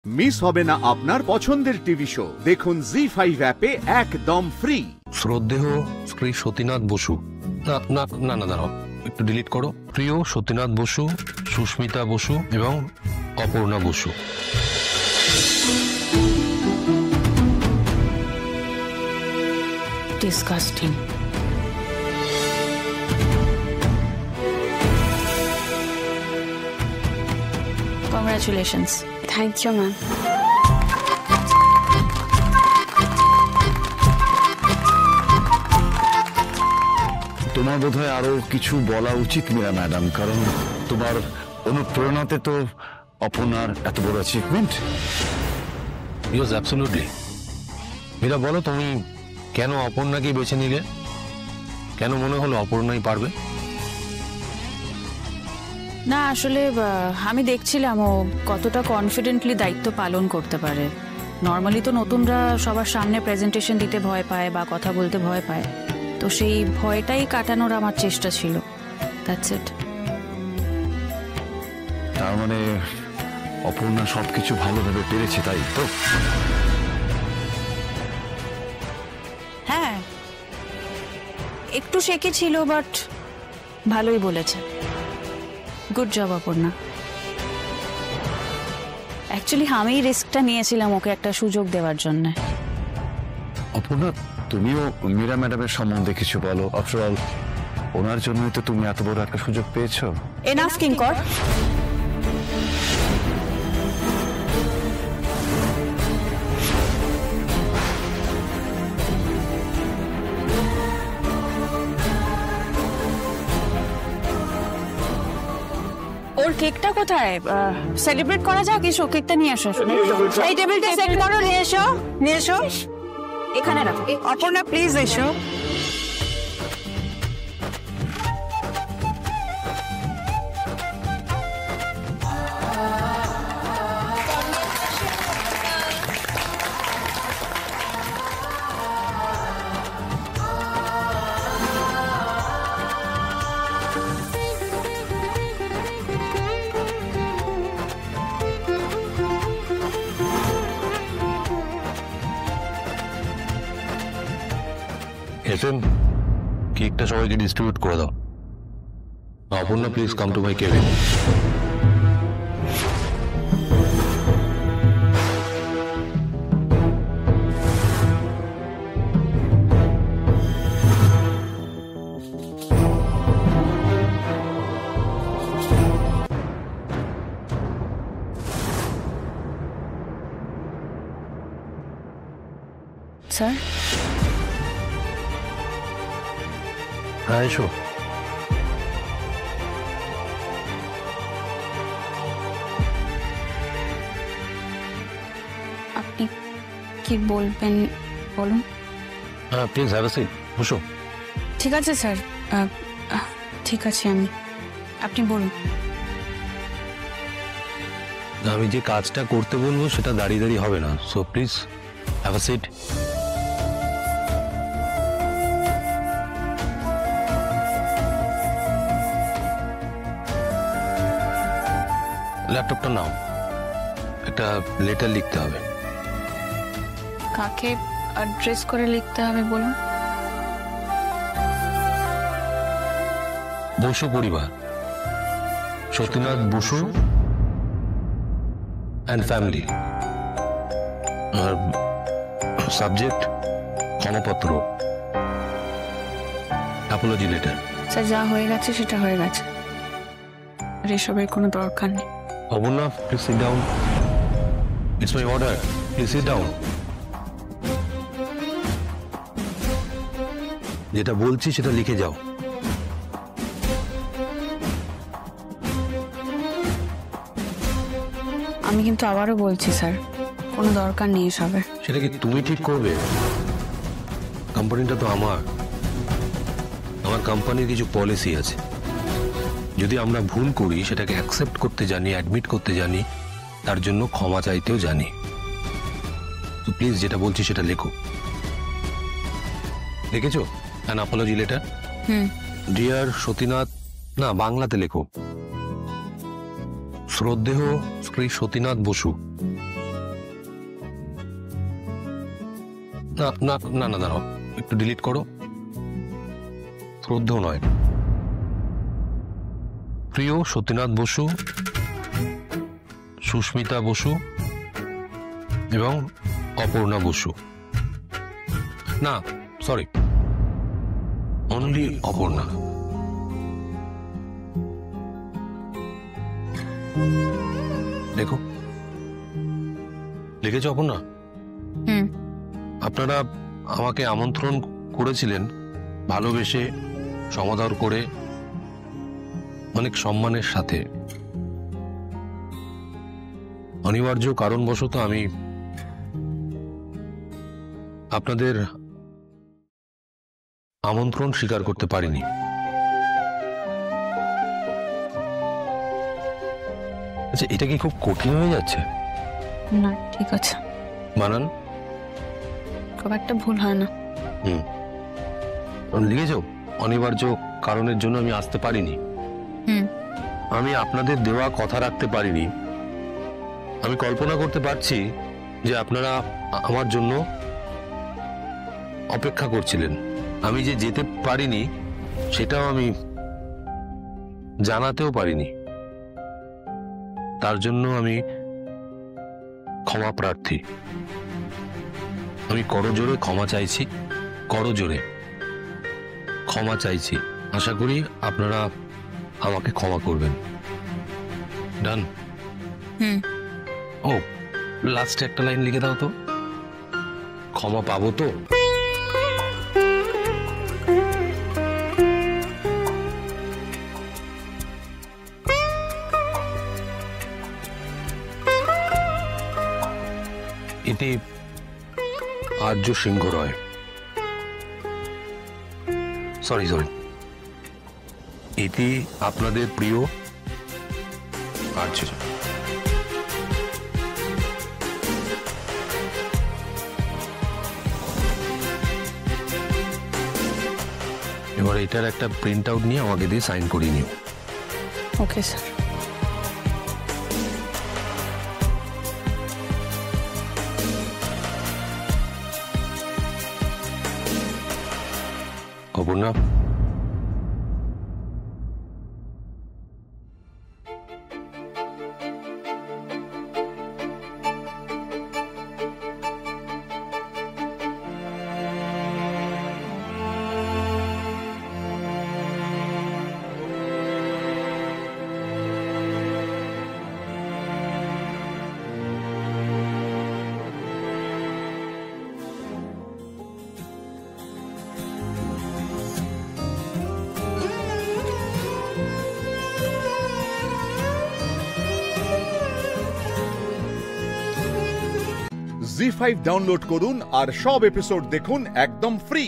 Miss হবে না আপনার পছন্দের টিভি শো। দেখুন জি5 অ্যাপে একদম ফ্রি। শ্রদ্ধেয় শ্রী সতীনাথ বসু, না না না না দাঁড়াও, একটু ডিলিট করো। প্রিয় সতীনাথ বসু, সুস্মিতা বসু এবং Aparna Basu. Disgusting. Congratulations. Thank you, ma'am. তোমার বোধহয় আরো কিছু বলা উচিত মীরা ম্যাডাম, কারণ তোমার অনুপ্রেরণাতে তো অপর্ণার এত বড় অ্যাচিভমেন্ট। Yes, absolutely. মীরা, বলো তুমি কেন অপর্ণাকে বেছে নিলে? কেন মনে হলো অপর্ণাই পারবে? না, আসলে আমি দেখছিলাম ও কতটা কনফিডেন্টলি দায়িত্ব পালন করতে পারে। নর্মালি তো নতুনরা সবার সামনে প্রেজেন্টেশন দিতে ভয় পায় বা কথা বলতে ভয় পায়, তো সেই ভয়টাই কাটানোর আমার চেষ্টা ছিল। That's it. তার মানে অপর্ণা সবকিছু ভালোভাবে পেরেছে, তাই তো? হ্যাঁ, একটু শেখে ছিল, বাট ভালোই বলেছে। Good job Aparna. অ্যাকচুয়ালি আমি রিস্কটা নিয়েছিলাম ওকে একটা সুযোগ দেওয়ার জন্য। অপর্ণা, তুমিও মীরা ম্যাডামের সম্বন্ধে কিছু বলো। আফটার অল ওনার জন্যই তো তুমি এত বড় একটা সুযোগ পেয়েছো। এনাফ কিঙ্কর। ওর কেকটা কোথায়? সেলিব্রেট করা যাক। এসো, কেকটা নিয়ে আসো। এই টেবিলটা সেট করো, নিয়ে এসো, নিয়ে এসো। এখানে রাখো। অপর্ণা প্লিজ এসো। এফএম, কেকটা সবাইকে ডিস্ট্রিবিউট করে দাও। Aparna, please come to my cabin. Sir, হ্যাঁ এসো। আপনি কি বলবেন বলুন। হ্যাঁ প্লিজ হ্যাভ আ সিট, বসো। ঠিক আছে স্যার, ঠিক আছে। আপনি বলুন। আমি যে কাজটা করতে বলবো সেটা দাঁড়িয়ে দাঁড়িয়ে হবে না, so please have a seat. ল্যাপটপটা নাও, একটা লেটার লিখতে হবে। কাকে অ্যাড্রেস করে লিখতে হবে বলুন। বসু পরিবার, সতীনাথ বসু অ্যান্ড ফ্যামিলি। আর সাবজেক্ট ক্ষমাপত্র, অ্যাপোলজি লেটার। স্যার, যা হয়ে গেছে সেটা হয়ে গেছে, আর এসবের কোনো দরকার নেই। Aparna, please sit down. It's my order, please sit down. যেটা বলছি সেটা লিখে যাও। আমি কিন্তু আবারও বলছি স্যার, কোনো দরকার নেই এসবের। সেটা কি তুমি ঠিক করবে? কোম্পানিটা তো আমার কোম্পানির কিছু পলিসি আছে। যদি আমরা ভুল করি সেটাকে অ্যাকসেপ্ট করতে জানি, অ্যাডমিট করতে জানি, তার জন্য ক্ষমা চাইতেও জানি। তো প্লিজ যেটা বলছি সেটা লেখো। লিখেছো? An apology letter. Dear Satinath, না বাংলাতে লেখো। শ্রদ্ধেয় শ্রী সতীনাথ বসু, না না না না দাঁড়াও, একটু ডিলিট করো। শ্রদ্ধেয় নয়, প্রিয় সতীনাথ বসু, সুস্মিতা বসু এবং অপর্ণা বসু। না সরি, অনলি অপর্ণা। দেখো লিখেছ অপর্ণা? হুম। আপনারা আমাকে আমন্ত্রণ করেছিলেন ভালোবেসে, সমাদর করে, অনেক সম্মানের সাথে। অনিবার্য কারণবশত আমি আপনাদের আমন্ত্রণ স্বীকার করতে পারিনি। আচ্ছা, এটা কি খুব কঠিন হয়ে যাচ্ছে? না ঠিক আছে, বানান খুব একটা ভুল হয় না। লিখেছ অনিবার্য কারণের জন্য আমি আসতে পারিনি। হুম। আমি আপনাদের দেওয়া কথা রাখতে পারিনি। আমি কল্পনা করতে পারছি যে আপনারা আমার জন্য অপেক্ষা করছিলেন। আমি যে যেতে পারিনি সেটাও আমি জানাতেও পারিনি। তার জন্য আমি ক্ষমা প্রার্থী। আমি করজোরে ক্ষমা চাইছি, করজোরে ক্ষমা চাইছি। আশা করি আপনারা আমাকে ক্ষমা করবেন। ডান? হুম। ও লাস্টে একটা লাইন লিখে দাও তো, ক্ষমা পাবো তো? এটি আর্য সিংহ রয়, সরি এটি আপনাদের প্রিয় আর্য। এবার এটার একটা প্রিন্ট আউট নিয়ে আমাকে দিয়ে সাইন করিয়ে নিও। Okay sir. Aparna, ZEE5 download করুন আর সব এপিসোড দেখুন একদম ফ্রি।